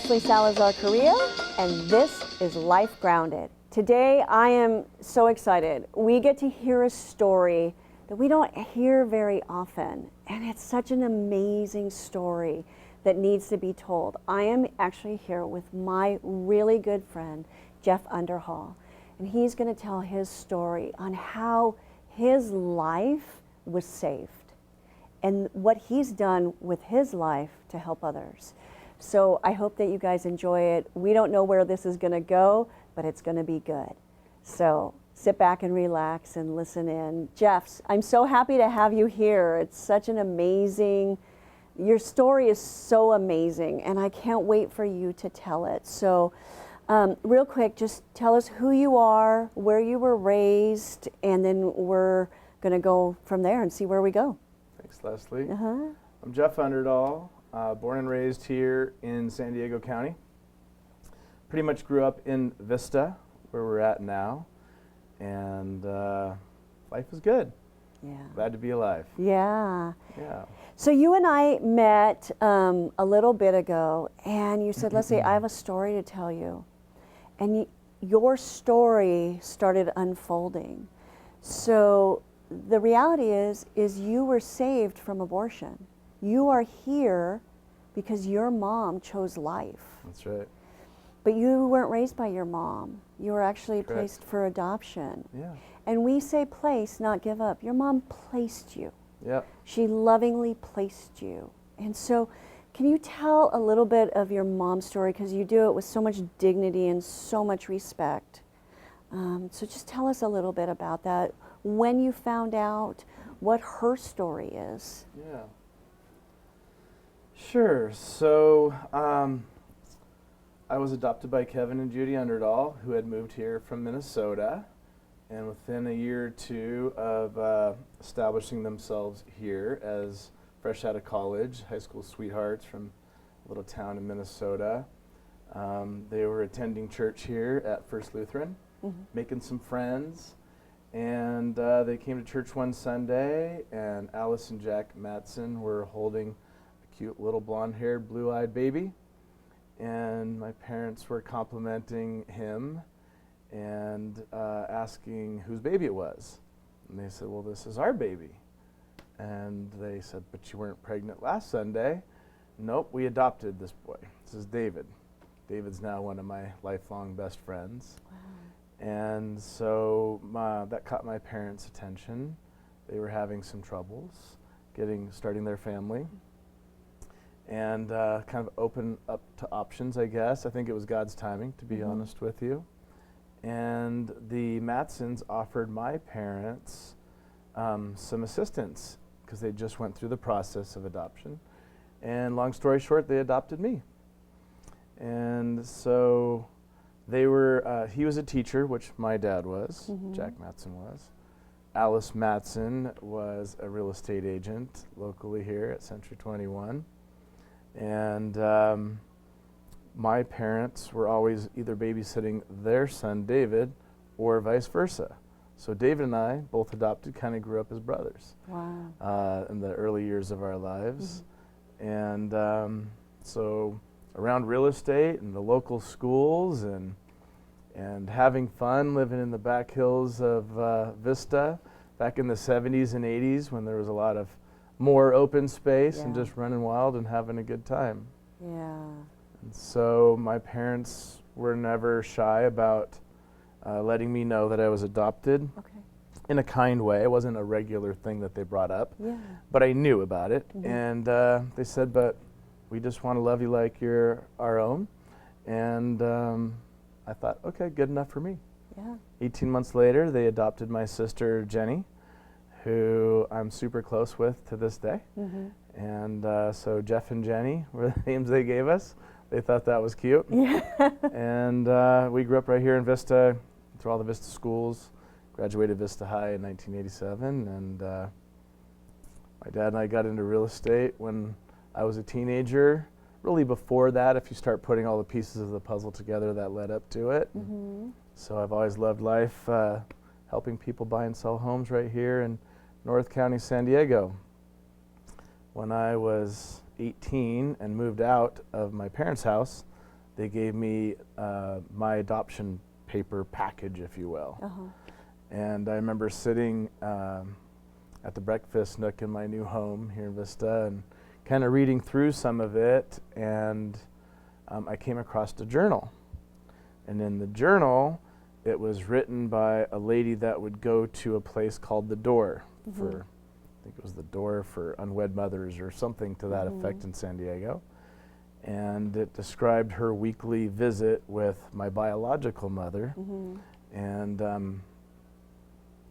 Leslie Salazar-Carrillo, and this is Life Grounded. Today, I am so excited. We get to hear a story that we don't hear very often, and it's such an amazing story that needs to be told. I am actually here with my really good friend, Jeff Underdahl, and he's going to tell his story on how his life was saved and what he's done with his life to help others. So I hope that you guys enjoy it. We don't know where this is going to go, but it's going to be good. So sit back and relax and listen in. Jeff, I'm so happy to have you here. It's such an amazing, your story is so amazing, and I can't wait for you to tell it. So real quick, just tell us who you are, where you were raised, and then we're going to go from there and see where we go. Thanks, Leslie. I'm Jeff Underdahl, born and raised here in San Diego County. Pretty much grew up in Vista, where we're at now, and life is good. Yeah. Glad to be alive. Yeah. Yeah. So you and I met a little bit ago, and you said, Leslie, I have a story to tell you. And your story started unfolding. So the reality is you were saved from abortion. You are here because your mom chose life. That's right. But you weren't raised by your mom. You were actually Correct. placed for adoption. Yeah. And we say place, not give up. Your mom placed you. Yep. She lovingly placed you. And so can you tell a little bit of your mom's story? Because you do it with so much dignity and so much respect. So just tell us a little bit about that, when you found out, what her story is. Yeah. Sure. So I was adopted by Kevin and Judy Underdahl, who had moved here from Minnesota. And within a year or two of establishing themselves here as fresh out of college, high school sweethearts from a little town in Minnesota, they were attending church here at First Lutheran, making some friends. And they came to church one Sunday, and Alice and Jack Matson were holding a cute little blonde-haired, blue-eyed baby. And my parents were complimenting him and asking whose baby it was. And they said, well, this is our baby. And they said, but you weren't pregnant last Sunday. Nope, we adopted this boy. This is David. David's now one of my lifelong best friends. Wow. And so that caught my parents' attention. They were having some troubles starting their family. And kind of open up to options, I guess. I think it was God's timing, to be honest with you. And the Matsons offered my parents some assistance because they just went through the process of adoption. And long story short, they adopted me. And so they were, he was a teacher, which my dad was, Jack Matson was. Alice Matson was a real estate agent locally here at Century 21. And my parents were always either babysitting their son, David, or vice versa. So David and I, both adopted, kind of grew up as brothers. Wow. In the early years of our lives. And so around real estate and the local schools and having fun living in the back hills of Vista back in the 70s and 80s when there was a lot of more open space and just running wild and having a good time. Yeah. And so my parents were never shy about letting me know that I was adopted. Okay. In a kind way. It wasn't a regular thing that they brought up, but I knew about it. And they said, but we just want to love you like you're our own. And I thought, okay, good enough for me. Yeah. 18 months later, they adopted my sister, Jenny, who I'm super close with to this day. And so Jeff and Jenny were the names they gave us. They thought that was cute. Yeah. And we grew up right here in Vista, through all the Vista schools. Graduated Vista High in 1987, and my dad and I got into real estate when I was a teenager. Really before that, if you start putting all the pieces of the puzzle together, that led up to it. So I've always loved life, helping people buy and sell homes right here in North County, San Diego. When I was 18 and moved out of my parents' house, they gave me my adoption paper package, if you will. And I remember sitting at the breakfast nook in my new home here in Vista and kind of reading through some of it, and I came across a journal. And in the journal, it was written by a lady that would go to a place called The Door for, I think it was The Door for Unwed Mothers or something to that effect in San Diego. And it described her weekly visit with my biological mother, and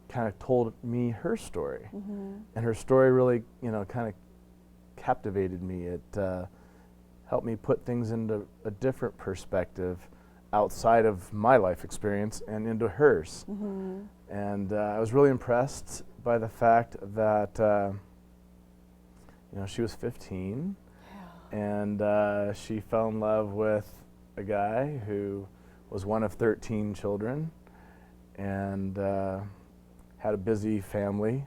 kind of told me her story. And her story really, kind of captivated me. It helped me put things into a different perspective outside of my life experience and into hers. And I was really impressed by the fact that she was 15, and she fell in love with a guy who was one of 13 children, and had a busy family,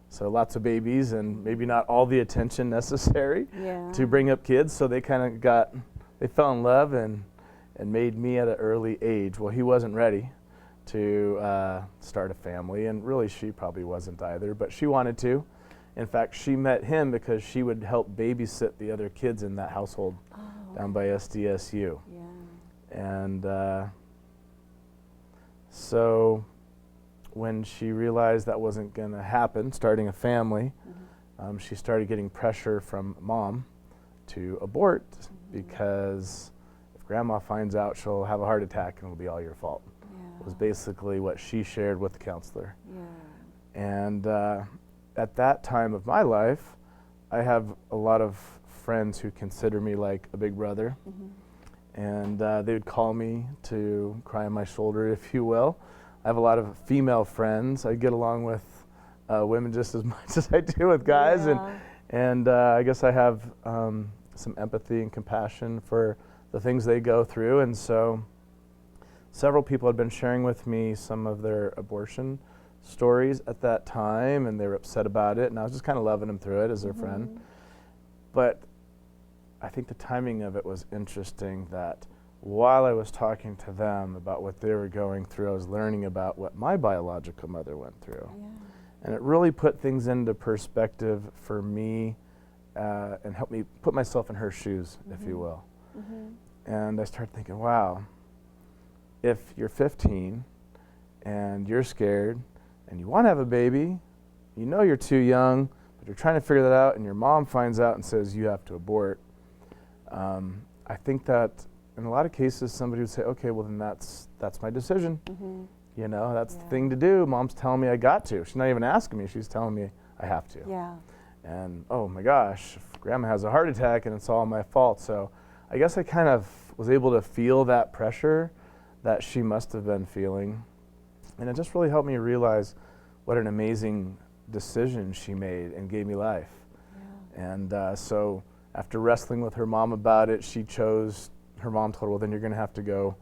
so lots of babies and maybe not all the attention necessary to bring up kids. So they kind of they fell in love and made me at an early age. Well, he wasn't ready to start a family, and really she probably wasn't either, but she wanted to. In fact, she met him because she would help babysit the other kids in that household down by SDSU. And so when she realized that wasn't going to happen, starting a family, she started getting pressure from Mom to abort, because if Grandma finds out, she'll have a heart attack and it'll be all your fault. Was basically what she shared with the counselor. And at that time of my life, I have a lot of friends who consider me like a big brother, and they would call me to cry on my shoulder, if you will. I have a lot of female friends. I get along with women just as much as I do with guys, and I guess I have some empathy and compassion for the things they go through. And so several people had been sharing with me some of their abortion stories at that time, and they were upset about it, and I was just kind of loving them through it as their friend. But I think the timing of it was interesting, that while I was talking to them about what they were going through, I was learning about what my biological mother went through. And it really put things into perspective for me, and helped me put myself in her shoes, if you will. And I started thinking, wow, if you're 15 and you're scared and you want to have a baby, you're too young, but you're trying to figure that out, and your mom finds out and says you have to abort, I think that in a lot of cases somebody would say, okay, well then that's my decision. That's the thing to do. Mom's telling me I got to. She's not even asking me, she's telling me I have to. And oh my gosh, if Grandma has a heart attack and it's all my fault. So I guess I kind of was able to feel that pressure that she must have been feeling. And it just really helped me realize what an amazing decision she made and gave me life. And so after wrestling with her mom about it, her mom told her, well, then you're going to have to go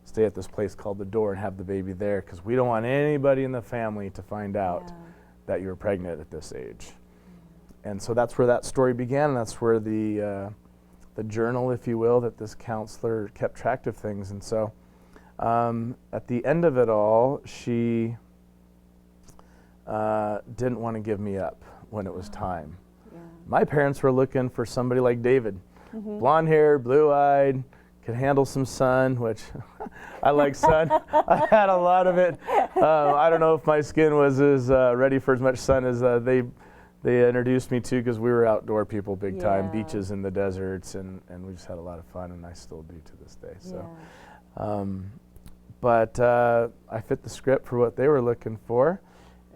stay at this place called The Door and have the baby there, because we don't want anybody in the family to find out that you're pregnant at this age. And so that's where that story began, and that's where the journal, if you will, that this counselor kept track of things. And so at the end of it all, she didn't want to give me up when it was time. My parents were looking for somebody like David, blonde hair, blue-eyed, could handle some sun, which I like sun. I had a lot of it. I don't know if my skin was as ready for as much sun as they introduced me to, because we were outdoor people big time, beaches in the deserts, and we just had a lot of fun, and I still do to this day. So, but I fit the script for what they were looking for,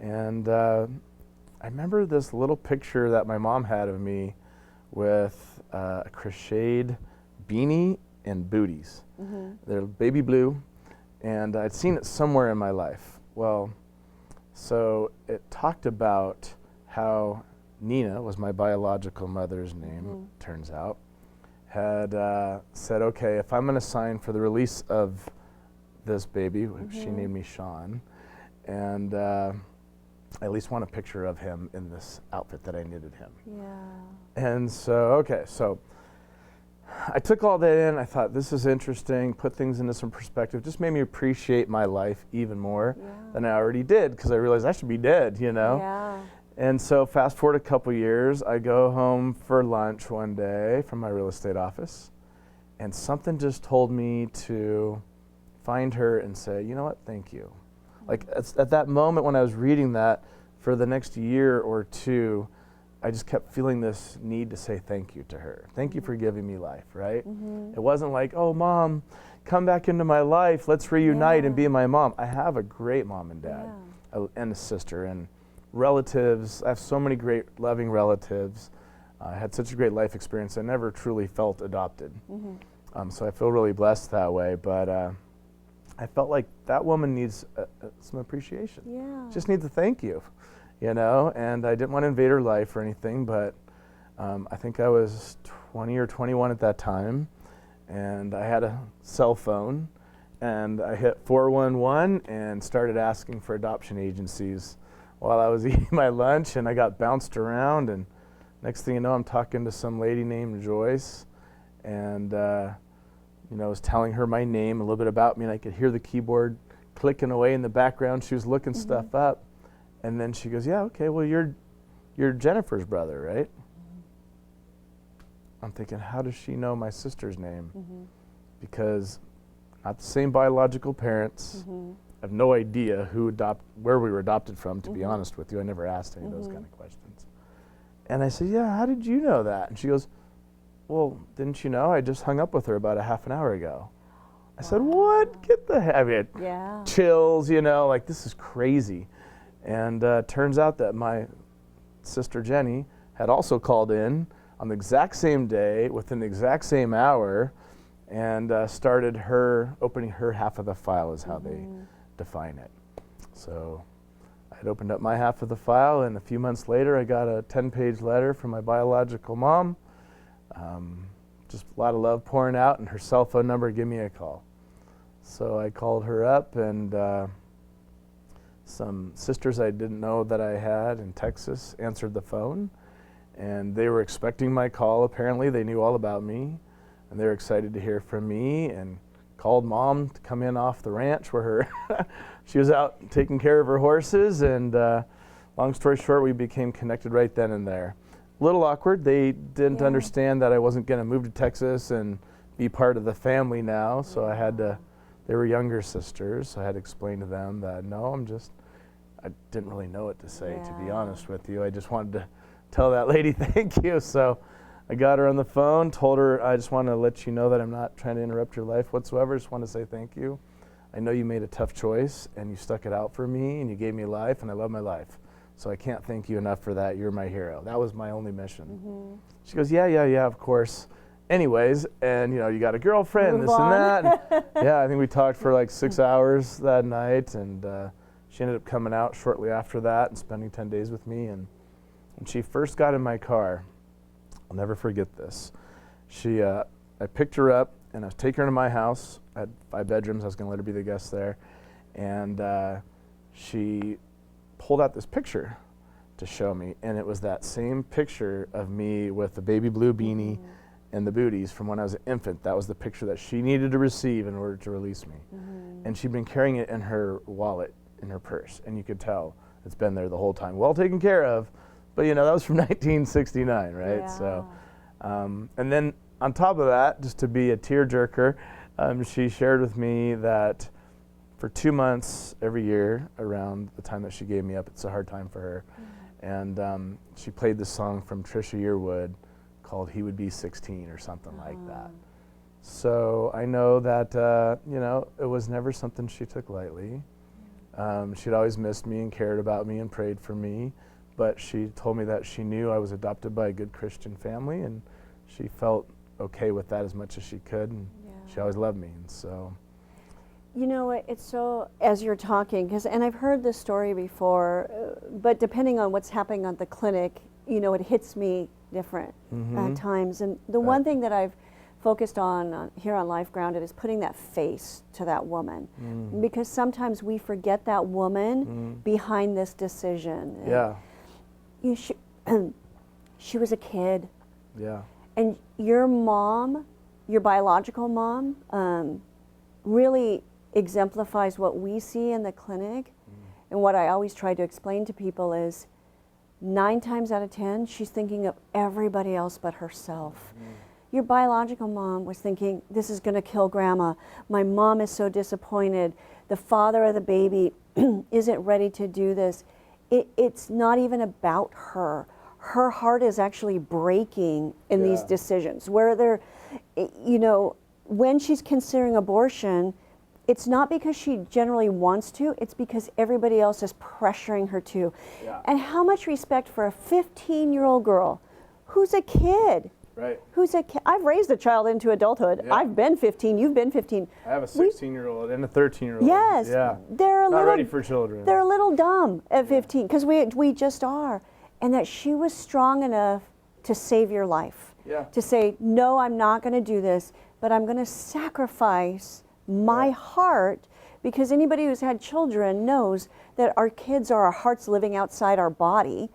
and I remember this little picture that my mom had of me with a crocheted beanie and booties. They're baby blue, and I'd seen it somewhere in my life. Well, so it talked about how Nina was my biological mother's name, turns out, had said, okay, if I'm going to sign for the release of this baby, she named me Sean, and I at least want a picture of him in this outfit that I knitted him. And so, okay, so I took all that in. I thought, this is interesting, put things into some perspective, just made me appreciate my life even more than I already did, because I realized I should be dead, you know? Yeah. And so fast forward a couple years, I go home for lunch one day from my real estate office, and something just told me to find her and say, you know what, thank you. Like at that moment when I was reading that, for the next year or two, I just kept feeling this need to say thank you to her. Thank you for giving me life, right? It wasn't like, oh, Mom, come back into my life. Let's reunite and be my mom. I have a great mom and dad and a sister and relatives. I have so many great, loving relatives. I had such a great life experience. I never truly felt adopted. So I feel really blessed that way. But I felt like that woman needs some appreciation. Just needs a thank you. You know, and I didn't want to invade her life or anything, but I think I was 20 or 21 at that time, and I had a cell phone, and I hit 411 and started asking for adoption agencies while I was eating my lunch, and I got bounced around, and next thing you know, I'm talking to some lady named Joyce, and you know, I was telling her my name, a little bit about me, and I could hear the keyboard clicking away in the background. She was looking stuff up. And then she goes, yeah, okay, well, you're Jennifer's brother, right? I'm thinking, how does she know my sister's name? Because not the same biological parents. I have no idea where we were adopted from, to be honest with you. I never asked any of those kind of questions. And I said, yeah, how did you know that? And she goes, well, didn't you know? I just hung up with her about a half an hour ago. I said, what? Get the heck? I mean, chills, you know, like this is crazy. And turns out that my sister Jenny had also called in on the exact same day, within the exact same hour, and started opening her half of the file is how they define it. So I had opened up my half of the file, and a few months later I got a 10-page letter from my biological mom. Just a lot of love pouring out, and her cell phone number, give me a call. So I called her up, and some sisters I didn't know that I had in Texas answered the phone, and they were expecting my call. Apparently they knew all about me, and they were excited to hear from me, and called Mom to come in off the ranch where she was out taking care of her horses, and long story short, we became connected right then and there. A little awkward. They didn't understand that I wasn't going to move to Texas and be part of the family now, so I had to, they were younger sisters, so I had to explain to them that no, I didn't really know what to say, to be honest with you. I just wanted to tell that lady thank you. So I got her on the phone, told her, I just want to let you know that I'm not trying to interrupt your life whatsoever. I just want to say thank you. I know you made a tough choice, and you stuck it out for me, and you gave me life, and I love my life. So I can't thank you enough for that. You're my hero. That was my only mission. She goes, yeah, of course. Anyways, and you know, you got a girlfriend, and that. And I think we talked for like 6 hours that night, and she ended up coming out shortly after that and spending 10 days with me. And when she first got in my car, I'll never forget this. I picked her up, and I was taking her to my house. I had 5 bedrooms. I was going to let her be the guest there. And she pulled out this picture to show me, and it was that same picture of me with the baby blue beanie and the booties from when I was an infant. That was the picture that she needed to receive in order to release me. And she'd been carrying it in her wallet, in her purse, and you could tell it's been there the whole time, well taken care of. But you know, that was from 1969, right? So, and then on top of that, just to be a tearjerker, she shared with me that for 2 months every year around the time that she gave me up, it's a hard time for her, and she played this song from Trisha Yearwood called "He Would Be 16" or something like that. So I know that you know, it was never something she took lightly. She'd always missed me and cared about me and prayed for me, but she told me that she knew I was adopted by a good Christian family, and she felt okay with that as much as she could, and she always loved me. And so, you know, it's so, as you're talking, and I've heard this story before, but depending on what's happening at the clinic, you know, it hits me different at times. And the one thing that I've focused on here on Life Grounded is putting that face to that woman, because sometimes we forget that woman behind this decision. She was a kid. And your mom your biological mom really exemplifies what we see in the clinic. And what I always try to explain to people is 9 times out of 10, she's thinking of everybody else but herself. Your biological mom was thinking, this is going to kill grandma. My mom is so disappointed. The father of the baby isn't ready to do this. It's not even about her. Her heart is actually breaking in these decisions. Where they're, you know, when she's considering abortion, it's not because she generally wants to, it's because everybody else is pressuring her to. And how much respect for a 15-year-old girl who's a kid. Right. Who's a kid? I've raised a child into adulthood. Yeah. I've been 15. You've been 15. I have a 16-year-old and a 13-year-old. Yes. Yeah. They're not ready for children. They're a little dumb at 15 because we just are. And that she was strong enough to save your life. Yeah. To say, no, I'm not going to do this, but I'm going to sacrifice my heart, because anybody who's had children knows that our kids are our hearts living outside our body.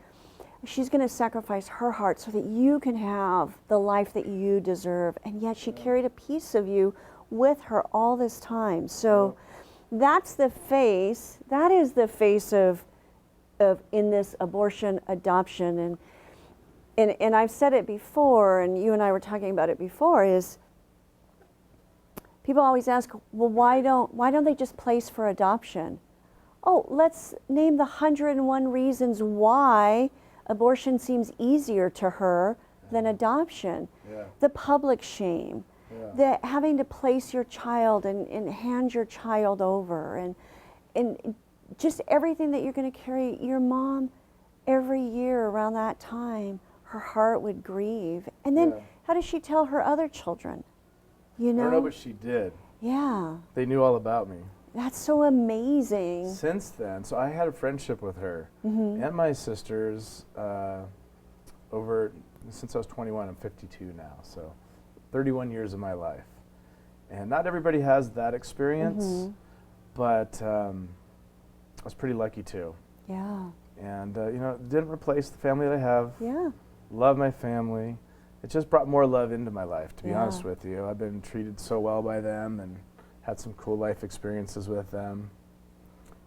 She's going to sacrifice her heart so that you can have the life that you deserve. And yet she carried a piece of you with her all this time. So that's the face, that is the face of in this abortion adoption. And I've said it before, and you and I were talking about it before, is people always ask, well, why don't they just place for adoption? Oh, let's name the 101 reasons why abortion seems easier to her than adoption. The public shame, the having to place your child and hand your child over, and just everything that you're going to carry. Your mom, every year around that time, her heart would grieve. And then how does she tell her other children? You know? I don't know, but she did. Yeah. They knew all about me. That's so amazing. Since then, so I had a friendship with her and my sisters since I was 21. I'm 52 now, so 31 years of my life. And not everybody has that experience, but I was pretty lucky too. Yeah. And you know, it didn't replace the family that I have. Yeah. Love my family. It just brought more love into my life, to be honest with you. I've been treated so well by them and had some cool life experiences with them.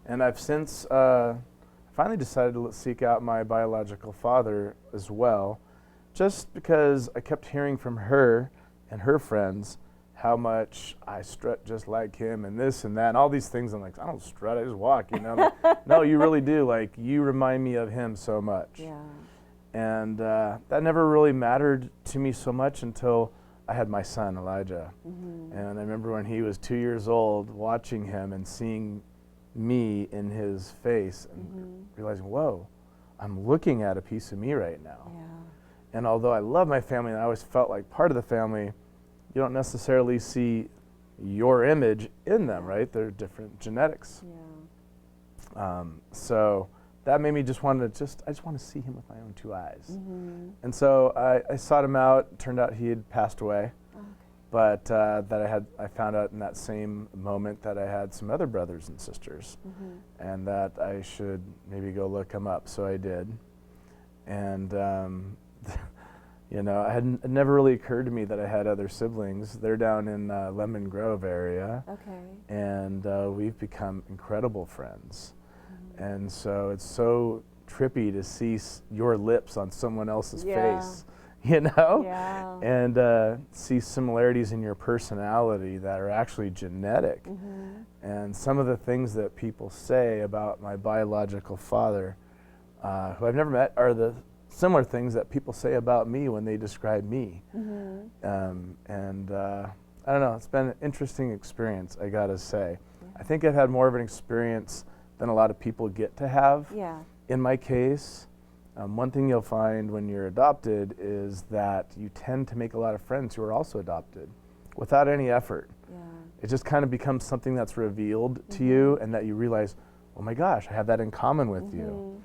And I've since finally decided to seek out my biological father as well, just because I kept hearing from her and her friends how much I strut just like him and this and that and all these things. I'm like, I don't strut, I just walk, you know. Like, no, you really do. Like, you remind me of him so much. Yeah. And that never really mattered to me so much until I had my son, Elijah. And I remember when he was 2 years old, watching him and seeing me in his face and realizing, whoa, I'm looking at a piece of me right now. Yeah. And although I love my family and I always felt like part of the family, you don't necessarily see your image in them, right? They're different genetics. Yeah. So that made me just want to I just want to see him with my own 2 eyes. And so I sought him out. Turned out he had passed away. Okay. But I found out in that same moment that I had some other brothers and sisters, and that I should maybe go look him up. So I did. And you know, it never really occurred to me that I had other siblings. They're down in Lemon Grove area. Okay. And we've become incredible friends. And so it's so trippy to see your lips on someone else's face, you know? Yeah. And see similarities in your personality that are actually genetic. And some of the things that people say about my biological father, who I've never met, are the similar things that people say about me when they describe me. I don't know, it's been an interesting experience, I gotta say. I think I've had more of an experience than a lot of people get to have. Yeah. In my case, one thing you'll find when you're adopted is that you tend to make a lot of friends who are also adopted without any effort. Yeah. It just kind of becomes something that's revealed to you, and that you realize, oh my gosh, I have that in common with you.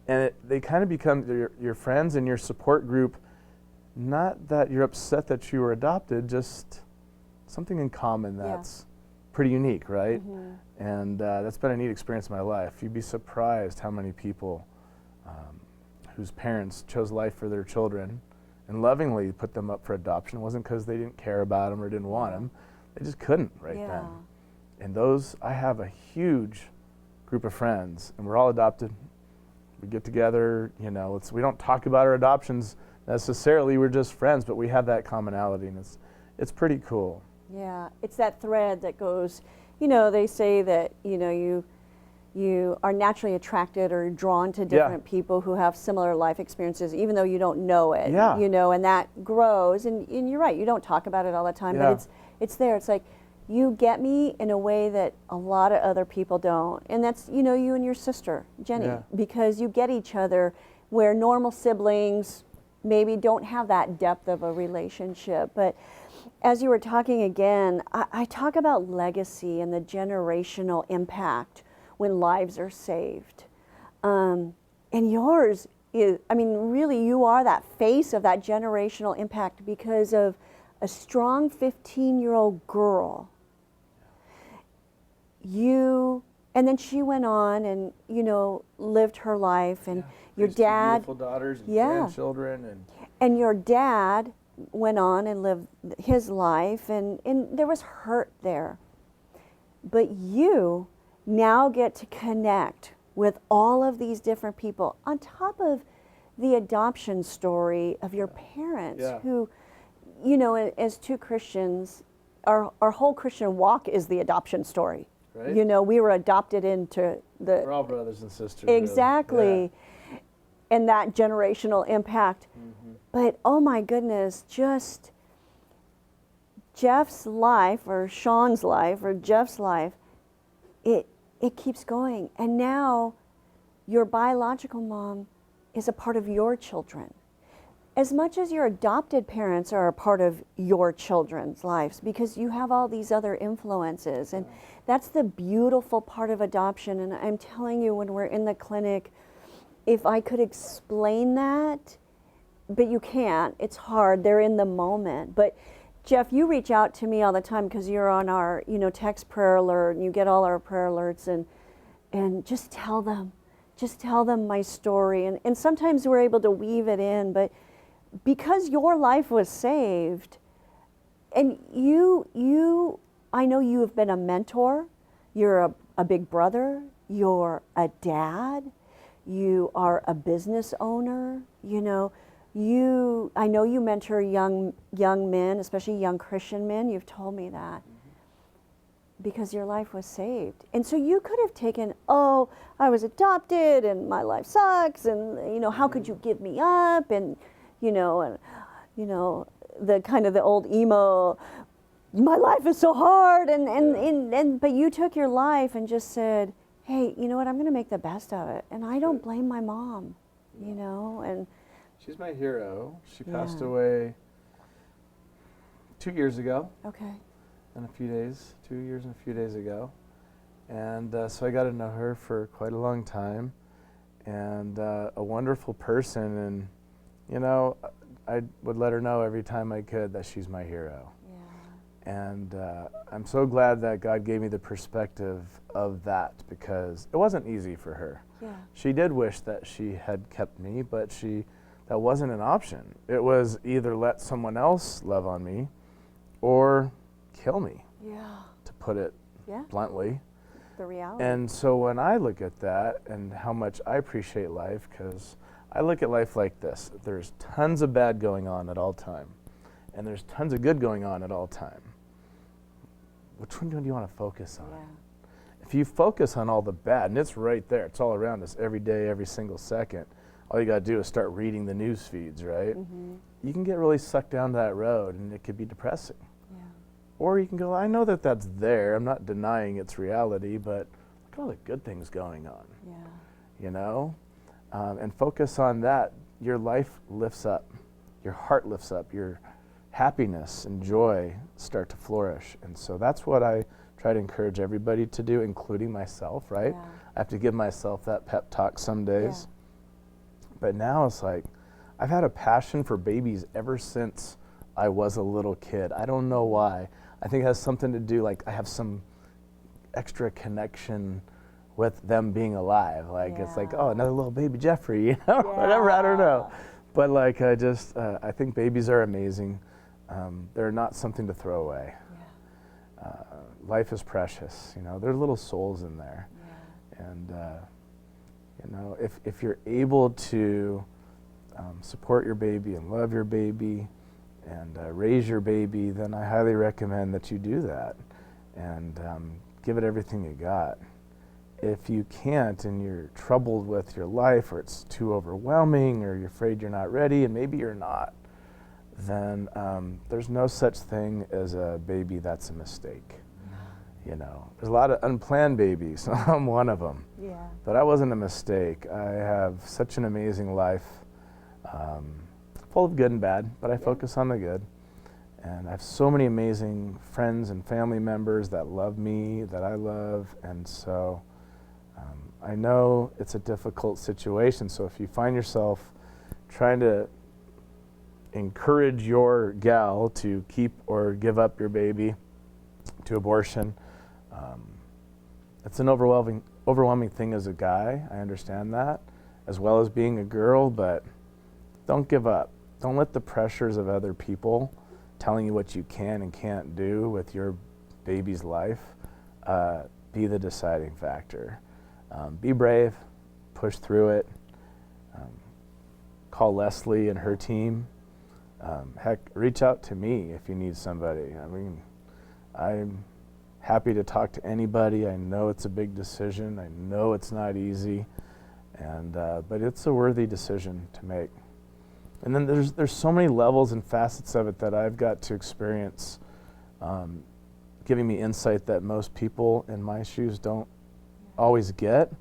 And they kind of become your friends and your support group, not that you're upset that you were adopted, just something in common that's pretty unique, right? And that's been a neat experience in my life. You'd be surprised how many people whose parents chose life for their children and lovingly put them up for adoption. It wasn't because they didn't care about them or didn't want them. They just couldn't then. And those, I have a huge group of friends, and we're all adopted. We get together, we don't talk about our adoptions necessarily, we're just friends, but we have that commonality, and it's pretty cool. Yeah, it's that thread that goes, they say that, you are naturally attracted or drawn to different people who have similar life experiences, even though you don't know it, and that grows, and you're right, you don't talk about it all the time, but it's there. It's like, you get me in a way that a lot of other people don't. And that's, you and your sister, Jenny, because you get each other where normal siblings maybe don't have that depth of a relationship. But as you were talking again, I talk about legacy and the generational impact when lives are saved. And yours is, really you are that face of that generational impact because of a strong 15-year-old girl. And then she went on and, lived her life, and your dad, beautiful daughters and grandchildren, and your dad went on and lived his life, and there was hurt there. But you now get to connect with all of these different people on top of the adoption story of your parents who, as two Christians, our whole Christian walk is the adoption story. Right. We were adopted into the... We're all brothers and sisters. Exactly. Really. And that generational impact. Mm-hmm. But, oh my goodness, just Jeff's life, or Sean's life, or Jeff's life, it keeps going. And now your biological mom is a part of your children. As much as your adopted parents are a part of your children's lives, because you have all these other influences. And that's the beautiful part of adoption. And I'm telling you, when we're in the clinic, if I could explain that, but you can't, it's hard, they're in the moment. But Jeff, you reach out to me all the time because you're on our, text prayer alert, and you get all our prayer alerts, and just tell them my story. And sometimes we're able to weave it in, but because your life was saved, and I know you have been a mentor, you're a big brother, you're a dad, you are a business owner, I know you mentor young men, especially young Christian men, you've told me that, because your life was saved. And so you could have taken, I was adopted and my life sucks, and how could you give me up, and the kind of the old emo, my life is so hard, but you took your life and just said, hey, you know what, I'm going to make the best of it. And I don't blame my mom, and she's my hero. She passed away 2 years ago. Okay. In a few days, 2 years and a few days ago. And so I got to know her for quite a long time, and a wonderful person. And I would let her know every time I could that she's my hero. Yeah. And I'm so glad that God gave me the perspective of that, because it wasn't easy for her. Yeah. She did wish that she had kept me, but that wasn't an option. It was either let someone else love on me or kill me, to put it bluntly. The reality. And so when I look at that and how much I appreciate life, because I look at life like this: there's tons of bad going on at all time, and there's tons of good going on at all time. Which one do you want to focus on? Yeah. If you focus on all the bad, and it's right there, it's all around us every day, every single second, all you got to do is start reading the news feeds, right? Mm-hmm. You can get really sucked down that road, and it could be depressing. Yeah. Or you can go, I know that that's there, I'm not denying its reality, but look at all the good things going on. Yeah. And focus on that. Your life lifts up, your heart lifts up, your happiness and joy start to flourish. And so that's what I try to encourage everybody to do, including myself, right? Yeah. I have to give myself that pep talk some days. Yeah. But now it's like, I've had a passion for babies ever since I was a little kid. I don't know why. I think it has something to do, like I have some extra connection with them being alive. Like, it's like, oh, another little baby Jeffrey, whatever, I don't know. But like I think babies are amazing. They're not something to throw away. Yeah. Life is precious. There are little souls in there. Yeah. And if you're able to support your baby and love your baby and raise your baby, then I highly recommend that you do that and give it everything you got. If you can't and you're troubled with your life, or it's too overwhelming, or you're afraid you're not ready, and maybe you're not, then there's no such thing as a baby that's a mistake. There's a lot of unplanned babies. I'm one of them. Yeah. But I wasn't a mistake. I have such an amazing life, full of good and bad, but I focus on the good. And I have so many amazing friends and family members that love me, that I love, and so I know it's a difficult situation. So if you find yourself trying to encourage your gal to keep or give up your baby to abortion, it's an overwhelming thing as a guy. I understand that, as well as being a girl, but don't give up. Don't let the pressures of other people telling you what you can and can't do with your baby's life be the deciding factor. Be brave, push through it, call Leslie and her team. Heck, reach out to me if you need somebody. I'm happy to talk to anybody. I know it's a big decision. I know it's not easy, but it's a worthy decision to make. And then there's so many levels and facets of it that I've got to experience, giving me insight that most people in my shoes don't always get.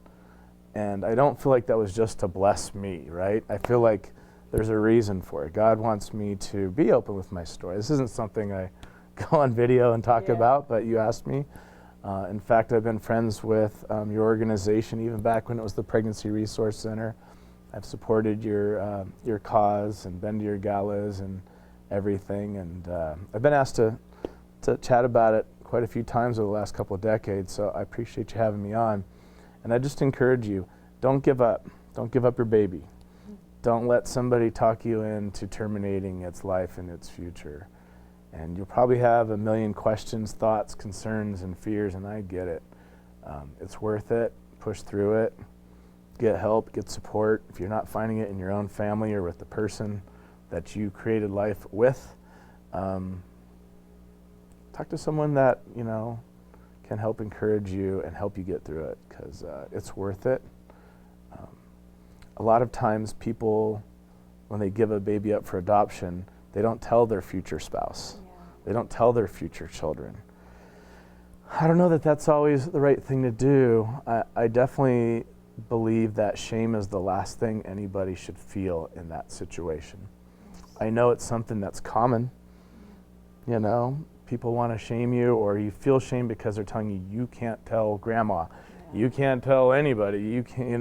And I don't feel like that was just to bless me, right? I feel like there's a reason for it. God wants me to be open with my story. This isn't something I go on video and talk about, but you asked me. In fact, I've been friends with your organization even back when it was the Pregnancy Resource Center. I've supported your cause and been to your galas and everything, and I've been asked to chat about it quite a few times over the last couple of decades, so I appreciate you having me on. And I just encourage you, don't give up. Don't give up your baby. Don't let somebody talk you into terminating its life and its future. And you'll probably have a million questions, thoughts, concerns, and fears, and I get it. It's worth it. Push through it. Get help, get support. If you're not finding it in your own family or with the person that you created life with, talk to someone that can help encourage you and help you get through it, because it's worth it. A lot of times people, when they give a baby up for adoption, they don't tell their future spouse. Yeah. They don't tell their future children. I don't know that that's always the right thing to do. I definitely believe that shame is the last thing anybody should feel in that situation. I know it's something that's common. People want to shame you, or you feel shame because they're telling you can't tell grandma, you can't tell anybody, you can't,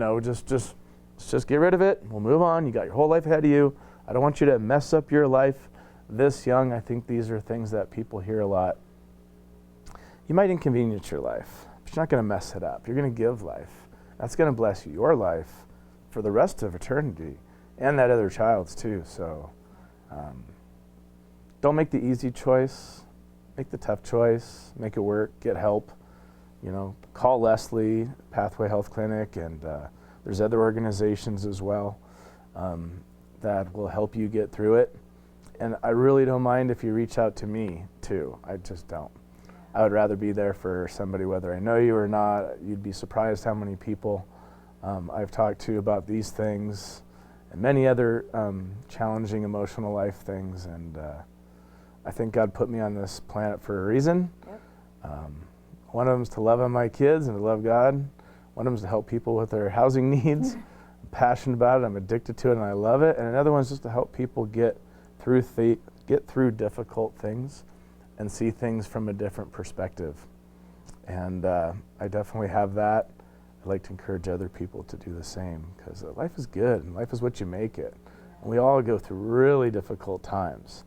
just get rid of it. We'll move on. You got your whole life ahead of you. I don't want you to mess up your life this young. I think these are things that people hear a lot. You might inconvenience your life, but you're not going to mess it up. You're going to give life. That's going to bless your life for the rest of eternity, and that other child's too. So don't make the easy choice. Make the tough choice. Make it work. Get help. Call Leslie, Pathway Health Clinic, and there's other organizations as well that will help you get through it. And I really don't mind if you reach out to me too. I just don't. I would rather be there for somebody whether I know you or not. You'd be surprised how many people I've talked to about these things and many other challenging emotional life things. And I think God put me on this planet for a reason. Yep. One of them is to love on my kids and to love God. One of them is to help people with their housing needs. I'm passionate about it. I'm addicted to it, and I love it. And another one is just to help people get through difficult things and see things from a different perspective. And I definitely have that. I'd like to encourage other people to do the same, because life is good, and life is what you make it. And we all go through really difficult times.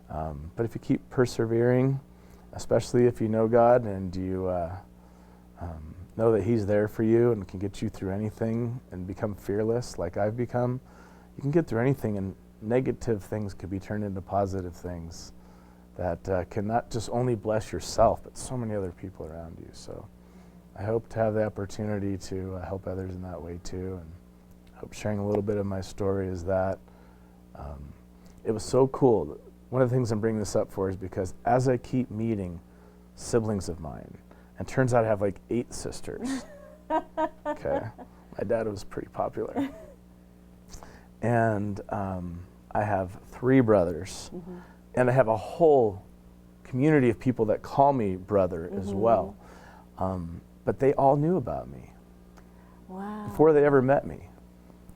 But if you keep persevering, especially if you know God and you know that He's there for you and can get you through anything and become fearless like I've become, you can get through anything. And negative things could be turned into positive things that can not just only bless yourself, but so many other people around you. So I hope to have the opportunity to help others in that way too, and I hope sharing a little bit of my story is that. It was so cool. One of the things I'm bringing this up for is because as I keep meeting siblings of mine, and turns out I have like 8 sisters. Okay, my dad was pretty popular. And I have 3 brothers, and I have a whole community of people that call me brother as well. But they all knew about me before they ever met me.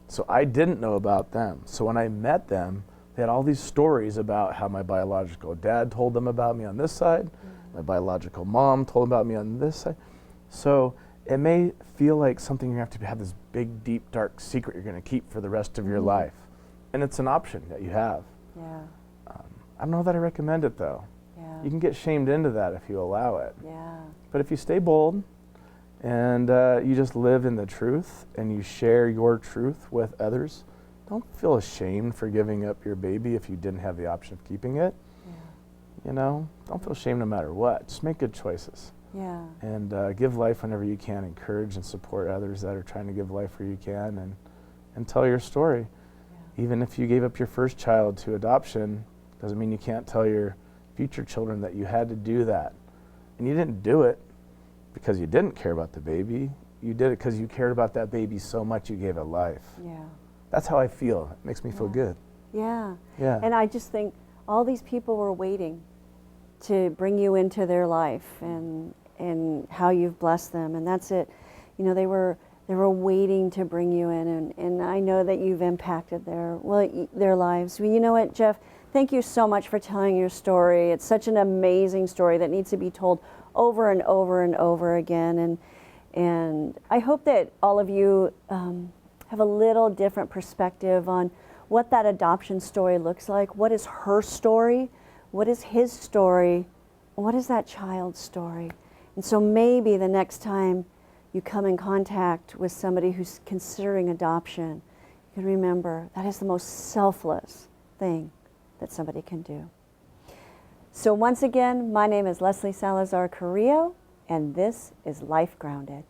So I didn't know about them. So when I met them, they had all these stories about how my biological dad told them about me on this side, my biological mom told them about me on this side. So it may feel like something you have to have this big, deep, dark secret you're going to keep for the rest of your life. And it's an option that you have. Yeah. I don't know that I recommend it though. Yeah. You can get shamed into that if you allow it. Yeah. But if you stay bold and you just live in the truth and you share your truth with others, don't feel ashamed for giving up your baby if you didn't have the option of keeping it. Yeah. You know, don't feel shame no matter what. Just make good choices. Yeah. And give life whenever you can. Encourage and support others that are trying to give life where you can, and tell your story. Yeah. Even if you gave up your first child to adoption, doesn't mean you can't tell your future children that you had to do that. And you didn't do it because you didn't care about the baby. You did it because you cared about that baby so much you gave it life. Yeah. That's how I feel. It makes me feel good. Yeah. Yeah. And I just think all these people were waiting to bring you into their life and how you've blessed them. And that's it. You know, they were waiting to bring you in, and I know that you've impacted their lives. Well, you know what, Jeff? Thank you so much for telling your story. It's such an amazing story that needs to be told over and over and over again. And I hope that all of you have a little different perspective on what that adoption story looks like. What is her story? What is his story? What is that child's story? And so maybe the next time you come in contact with somebody who's considering adoption, you can remember that is the most selfless thing that somebody can do. So once again, my name is Leslie Salazar-Carrillo, and this is Life Grounded.